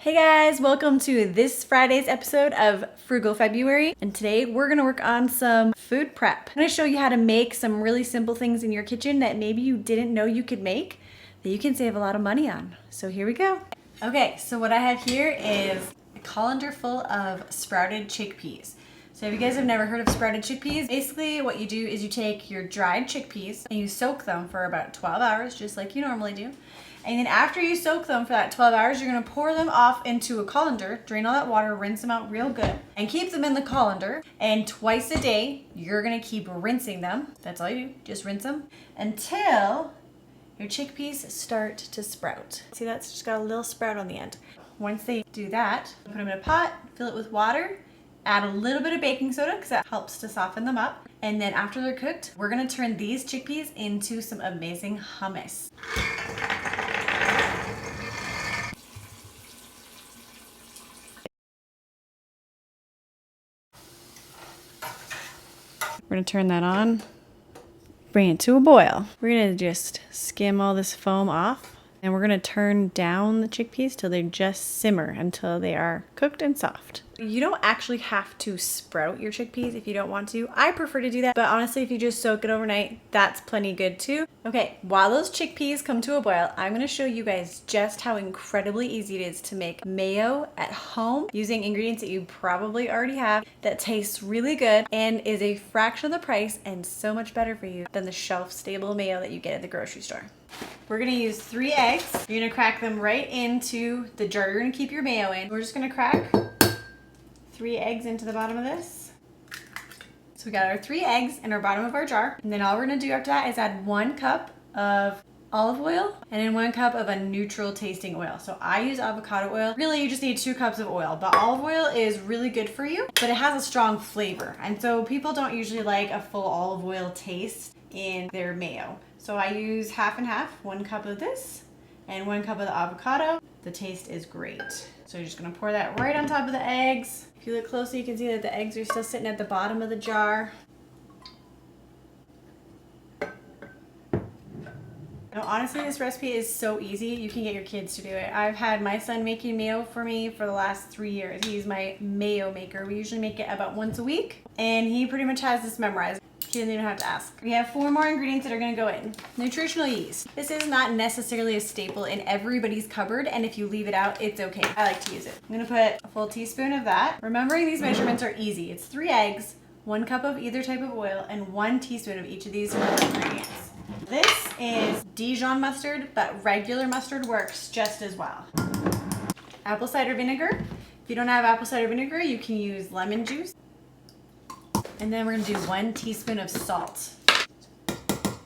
Hey guys, welcome to this Friday's episode of Frugal February, and today we're gonna work on some food prep. I'm gonna show you how to make some really simple things in your kitchen that maybe you didn't know you could make that you can save a lot of money on. So here we go. Okay, so what I have here is a colander full of sprouted chickpeas. So if you guys have never heard of sprouted chickpeas, basically what you do is you take your dried chickpeas and you soak them for about 12 hours, just like you normally do. And then after you soak them for that 12 hours, you're gonna pour them off into a colander, drain all that water, rinse them out real good, and keep them in the colander. And twice a day, you're gonna keep rinsing them. That's all you do, just rinse them until your chickpeas start to sprout. See, that's just got a little sprout on the end. Once they do that, put them in a pot, fill it with water, add a little bit of baking soda because that helps to soften them up. And then after they're cooked, we're gonna turn these chickpeas into some amazing hummus. We're gonna turn that on, bring it to a boil. We're gonna just skim all this foam off, and we're gonna turn down the chickpeas till they just simmer until they are cooked and soft. You don't actually have to sprout your chickpeas if you don't want to. I prefer to do that, but honestly, if you just soak it overnight, that's plenty good too. Okay, while those chickpeas come to a boil, I'm gonna show you guys just how incredibly easy it is to make mayo at home using ingredients that you probably already have that tastes really good and is a fraction of the price and so much better for you than the shelf-stable mayo that you get at the grocery store. We're gonna use 3 eggs. You're gonna crack them right into the jar you're gonna keep your mayo in. We're just gonna crack 3 eggs into the bottom of this. So we got our 3 eggs in our bottom of our jar. And then all we're gonna do after that is add 1 cup of olive oil and then 1 cup of a neutral tasting oil. So I use avocado oil. Really, you just need 2 cups of oil, but olive oil is really good for you, but it has a strong flavor. And so people don't usually like a full olive oil taste in their mayo. So I use half and half, 1 cup of this and 1 cup of the avocado. The taste is great. So you're just gonna pour that right on top of the eggs. If you look closely, you can see that the eggs are still sitting at the bottom of the jar. Now, honestly, this recipe is so easy. You can get your kids to do it. I've had my son making mayo for me for the last 3 years. He's my mayo maker. We usually make it about once a week, and he pretty much has this memorized. He doesn't even have to ask. We have 4 more ingredients that are gonna go in. Nutritional yeast. This is not necessarily a staple in everybody's cupboard, and if you leave it out, it's okay. I like to use it. I'm gonna put a full teaspoon of that. Remembering these measurements are easy. It's 3 eggs, 1 cup of either type of oil, and 1 teaspoon of each of these 4 ingredients. This is Dijon mustard, but regular mustard works just as well. Apple cider vinegar. If you don't have apple cider vinegar, you can use lemon juice. And then we're gonna do 1 teaspoon of salt.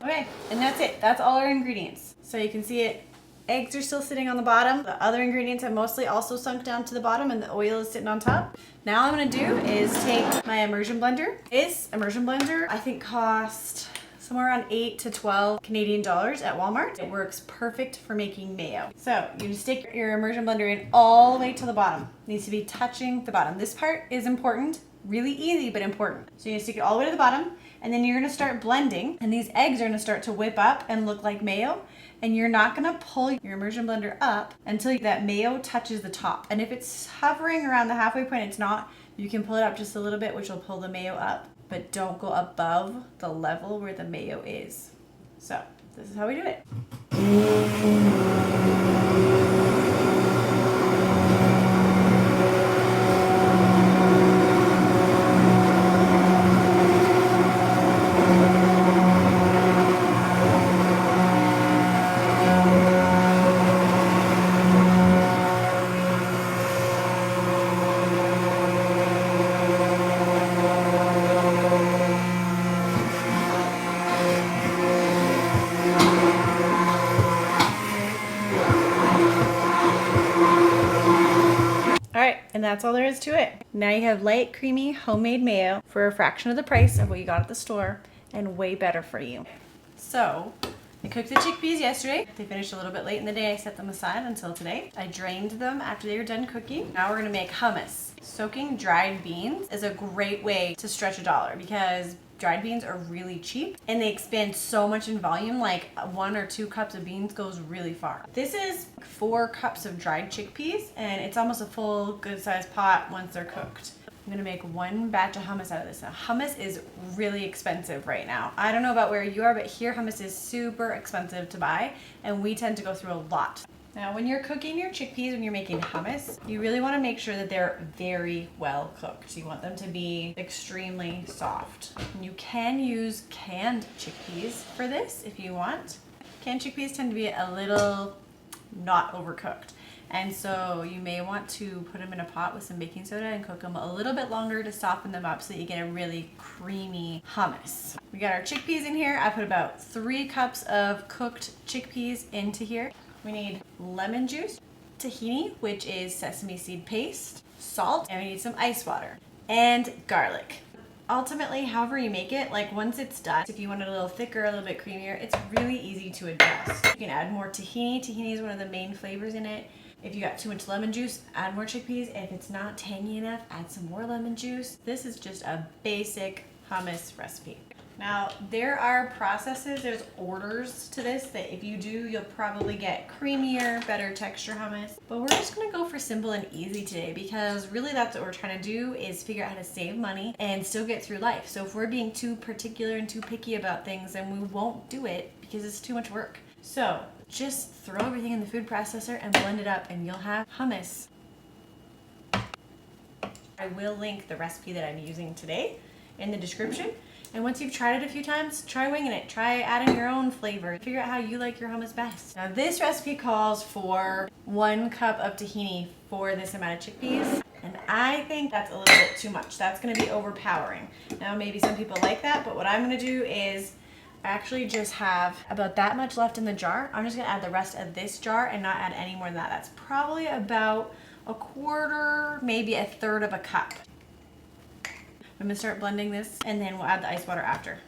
Okay, and that's it. That's all our ingredients. So you can see it, eggs are still sitting on the bottom. The other ingredients have mostly also sunk down to the bottom and the oil is sitting on top. Now all I'm gonna do is take my immersion blender. This immersion blender, I think cost somewhere around 8 to 12 Canadian dollars at Walmart. It works perfect for making mayo. So you just stick your immersion blender in all the way to the bottom. It needs to be touching the bottom. This part is important. Really easy, but important. So you stick it all the way to the bottom, and then you're gonna start blending, and these eggs are gonna start to whip up and look like mayo, and you're not gonna pull your immersion blender up until that mayo touches the top. And if it's hovering around the halfway point, it's not, you can pull it up just a little bit, which will pull the mayo up, but don't go above the level where the mayo is. So this is how we do it. And that's all there is to it. Now you have light, creamy, homemade mayo for a fraction of the price of what you got at the store and way better for you. So I cooked the chickpeas yesterday. They finished a little bit late in the day. I set them aside until today. I drained them after they were done cooking. Now we're gonna make hummus. Soaking dried beans is a great way to stretch $1 because dried beans are really cheap and they expand so much in volume, like 1 or 2 cups of beans goes really far. This is 4 cups of dried chickpeas and it's almost a full good sized pot once they're cooked. I'm gonna make 1 batch of hummus out of this. Now, hummus is really expensive right now. I don't know about where you are, but here hummus is super expensive to buy and we tend to go through a lot. Now, when you're cooking your chickpeas, when you're making hummus, you really want to make sure that they're very well cooked. You want them to be extremely soft. And you can use canned chickpeas for this if you want. Canned chickpeas tend to be a little not overcooked. And so you may want to put them in a pot with some baking soda and cook them a little bit longer to soften them up so that you get a really creamy hummus. We got our chickpeas in here. I put about 3 cups of cooked chickpeas into here. We need lemon juice, tahini, which is sesame seed paste, salt, and we need some ice water, and garlic. Ultimately, however you make it, like once it's done, if you want it a little thicker, a little bit creamier, it's really easy to adjust. You can add more tahini. Tahini is one of the main flavors in it. If you got too much lemon juice, add more chickpeas. If it's not tangy enough, add some more lemon juice. This is just a basic hummus recipe. Now, there are processes, there's orders to this that if you do, you'll probably get creamier, better texture hummus. But we're just gonna go for simple and easy today because really that's what we're trying to do is figure out how to save money and still get through life. So if we're being too particular and too picky about things, then we won't do it because it's too much work. So just throw everything in the food processor and blend it up and you'll have hummus. I will link the recipe that I'm using today in the description. And once you've tried it a few times, try winging it. Try adding your own flavor. Figure out how you like your hummus best. Now this recipe calls for 1 cup of tahini for this amount of chickpeas. And I think that's a little bit too much. That's gonna be overpowering. Now maybe some people like that, but what I'm gonna do is I actually just have about that much left in the jar. I'm just gonna add the rest of this jar and not add any more than that. That's probably about 1/4, maybe 1/3 of a cup. I'm gonna start blending this and then we'll add the ice water after.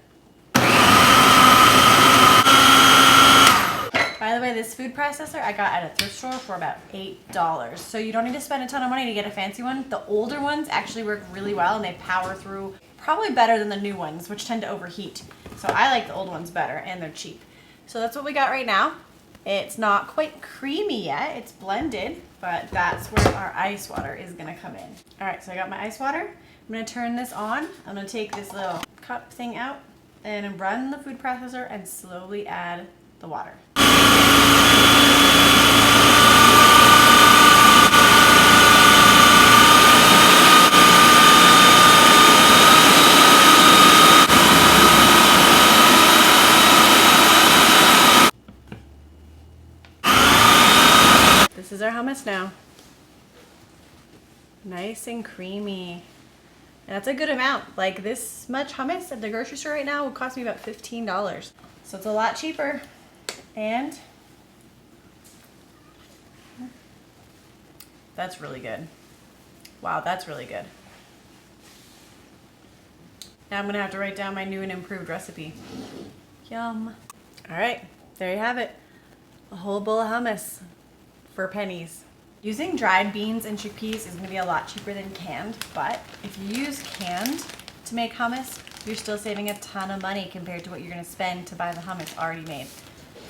By the way, this food processor I got at a thrift store for about $8. So you don't need to spend a ton of money to get a fancy one. The older ones actually work really well and they power through probably better than the new ones, which tend to overheat. So I like the old ones better and they're cheap. So that's what we got right now. It's not quite creamy yet, it's blended, but that's where our ice water is gonna come in. All right, so I got my ice water. I'm gonna turn this on. I'm gonna take this little cup thing out and run the food processor and slowly add the water. This is our hummus now. Nice and creamy. And that's a good amount. Like this much hummus at the grocery store right now would cost me about $15. So it's a lot cheaper. And that's really good. Wow, that's really good. Now I'm gonna have to write down my new and improved recipe. Yum. All right, there you have it. A whole bowl of hummus for pennies. Using dried beans and chickpeas is going to be a lot cheaper than canned, but if you use canned to make hummus, you're still saving a ton of money compared to what you're going to spend to buy the hummus already made.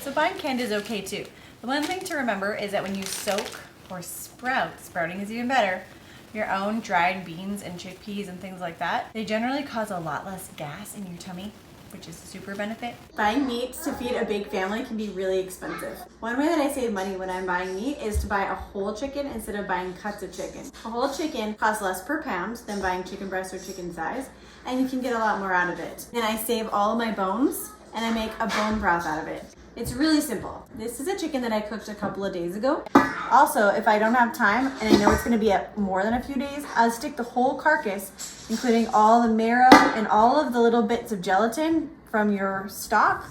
So buying canned is okay too. The one thing to remember is that when you soak or sprout, sprouting is even better, your own dried beans and chickpeas and things like that, they generally cause a lot less gas in your tummy, which is a super benefit. Buying meat to feed a big family can be really expensive. One way that I save money when I'm buying meat is to buy a whole chicken instead of buying cuts of chicken. A whole chicken costs less per pound than buying chicken breast or chicken thighs, and you can get a lot more out of it. Then I save all of my bones and I make a bone broth out of it. It's really simple. This is a chicken that I cooked a couple of days ago. Also, if I don't have time and I know it's gonna be more than a few days, I'll stick the whole carcass, including all the marrow and all of the little bits of gelatin from your stock,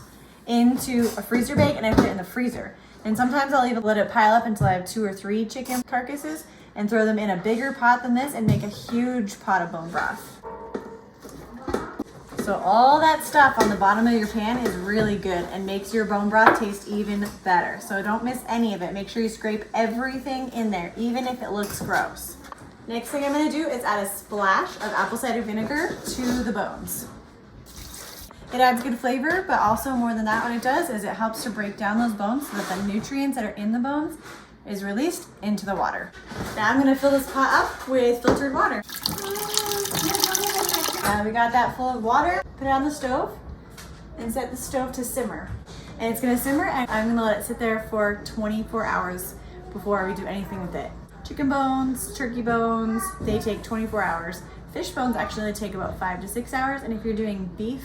into a freezer bag and I put it in the freezer. And sometimes I'll even let it pile up until I have 2 or 3 chicken carcasses and throw them in a bigger pot than this and make a huge pot of bone broth. So all that stuff on the bottom of your pan is really good and makes your bone broth taste even better. So don't miss any of it. Make sure you scrape everything in there, even if it looks gross. Next thing I'm gonna do is add a splash of apple cider vinegar to the bones. It adds good flavor, but also more than that, what it does is it helps to break down those bones so that the nutrients that are in the bones is released into the water. Now I'm gonna fill this pot up with filtered water. We got that full of water. Put it on the stove and set the stove to simmer. And it's gonna simmer, and I'm gonna let it sit there for 24 hours before we do anything with it. Chicken bones, turkey bones, they take 24 hours. Fish bones actually only take about 5 to 6 hours, and if you're doing beef,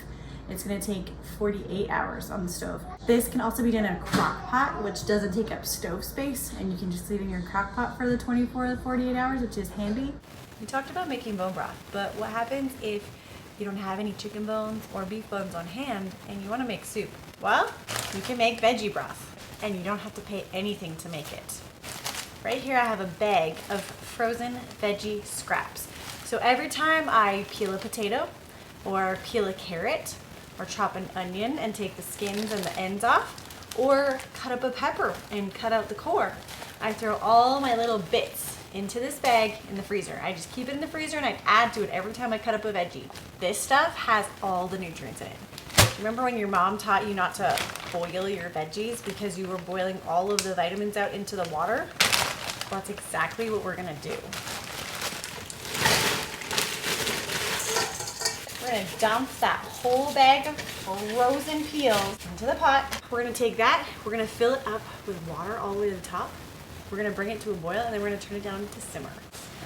it's gonna take 48 hours on the stove. This can also be done in a crock pot, which doesn't take up stove space, and you can just leave it in your crock pot for the 24 to 48 hours, which is handy. We talked about making bone broth, but what happens if you don't have any chicken bones or beef bones on hand and you wanna make soup? Well, you can make veggie broth, and you don't have to pay anything to make it. Right here I have a bag of frozen veggie scraps. So every time I peel a potato or peel a carrot or chop an onion and take the skins and the ends off, or cut up a pepper and cut out the core, I throw all my little bits into this bag in the freezer. I just keep it in the freezer and I add to it every time I cut up a veggie. This stuff has all the nutrients in it. Remember when your mom taught you not to boil your veggies because you were boiling all of the vitamins out into the water? Well, that's exactly what we're gonna do. We're gonna dump that whole bag of frozen peels into the pot. We're gonna take that, we're gonna fill it up with water all the way to the top. We're gonna bring it to a boil, and then we're gonna turn it down to simmer.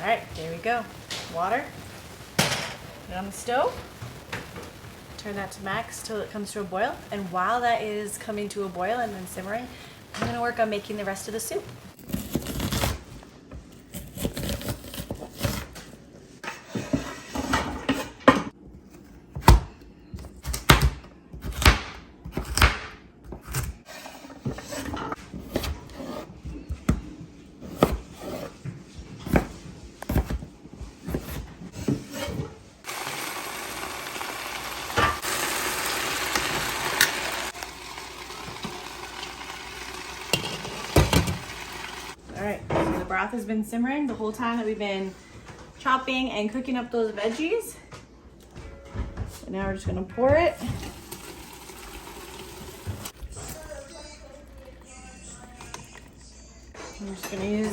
All right, there we go. Water, put it on the stove. Turn that to max till it comes to a boil. And while that is coming to a boil and then simmering, I'm gonna work on making the rest of the soup. All right, so the broth has been simmering the whole time that we've been chopping and cooking up those veggies. So now we're just gonna pour it. I'm just gonna use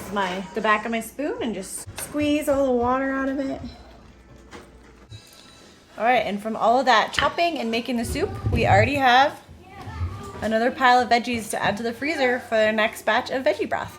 the back of my spoon and just squeeze all the water out of it. All right, and from all of that chopping and making the soup, we already have another pile of veggies to add to the freezer for the next batch of veggie broth.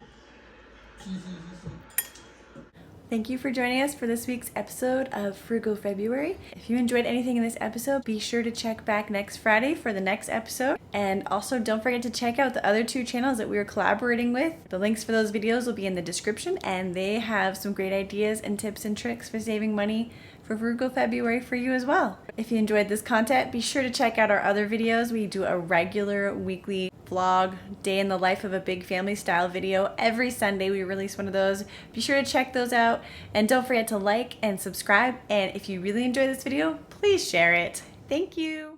Thank you for joining us for this week's episode of Frugal February. If you enjoyed anything in this episode, be sure to check back next Friday for the next episode. And also don't forget to check out the other 2 channels that we are collaborating with. The links for those videos will be in the description, and they have some great ideas and tips and tricks for saving money for Frugal February for you as well. If you enjoyed this content, be sure to check out our other videos. We do a regular weekly vlog, day in the life of a big family style video. Every Sunday we release one of those. Be sure to check those out, and don't forget to like and subscribe. And if you really enjoyed this video, please share it. Thank you.